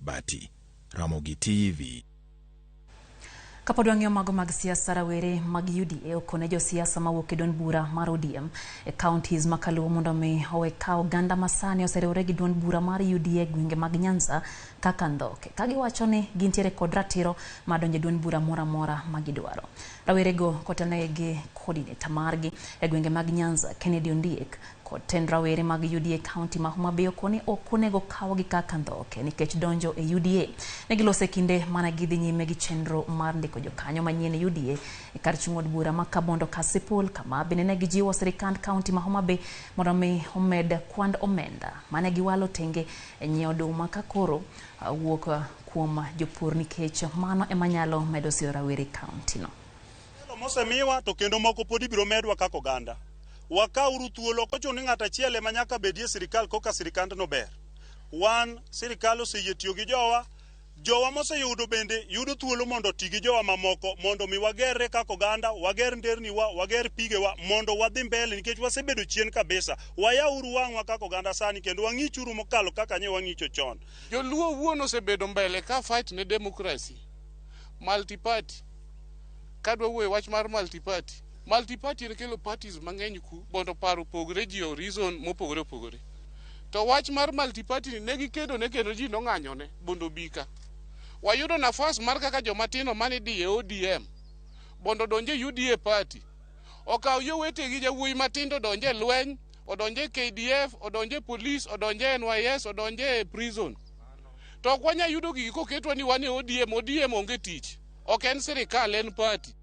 Bati. Ramogi TV. Kapod wang'iyo mago mag siasa, rawere mag UDA okone jo siasa mawuok e duond bura mar ODM e counties ma Kaluo mondo mi owe kawo oganda masani oseriwore gi duond bura mar UDA gwenge mag Nyanza kaka Ndhoke, ka giwacho ni gintiere kod ratiro mar donjo e duond bura moro amora ma gidwaro. Rawerego kotenegi gi coordinator margi e gwenge mag Nyanza Kennedy Ondiek kod tend rawere mag UDA county ma Homa Bay okone ok onego kawogi kaka Ndhoke nikech donjo e UDA ne gilose kinde mana gidhi nyime gi chenro mar ndiko jokanyo manyien e UDA e kar chung' od bura ma Kabondo Kasipul, kama bende ne gijiwo sirikand county ma Homa Bay mondo mi omed kwand omenda mane giwalo tenge e nyiewo oduma ka koro wuok kuom jopur nikech mano ema nyalo medo siro rawere county no. Mosemiwa to kendo moko pod ibiro medwa kaka oganda. Wakauru thuolo kochuno ni ng'ata achiel ema nyaka bedie sirikal koka sirikandno ber. Wan sirikal oseyie tiyo gi jowa moseyudo bende yudo thuolo mondo ti gi jowa mamoko mondo mi wagerre kaka oganda, wager nderniwa, wager pigewa mondo wadhi mbele nikech wasebedo chien kabisa. Wayauru wang'wa kaka oganda sani kendo wang'ichuru mokalo kaka ne wang'icho chon. Joluo wuon osebedo mbele ka fight ne democracy. Multi-party. Kadwa wuoyo wach mar multi-party. Multi-party kelo parties mang'eny ku mondo paro pogre ji o reason mopogore opogore. To wach mar multi-party ne gikedo ne kendo ji nong'anyone bondo bika. Wayudo nafas mar kaka jomatino mane di e ODM bondo donje UDA party. Okaw yowete gi jawuoyi matindo donje lweny, odonje KDF, odonje police, odonje NYS, odonje prison. To kwanya yudo gigi koketwa ni wane ODM onge tich. Ok en sirikal, en party.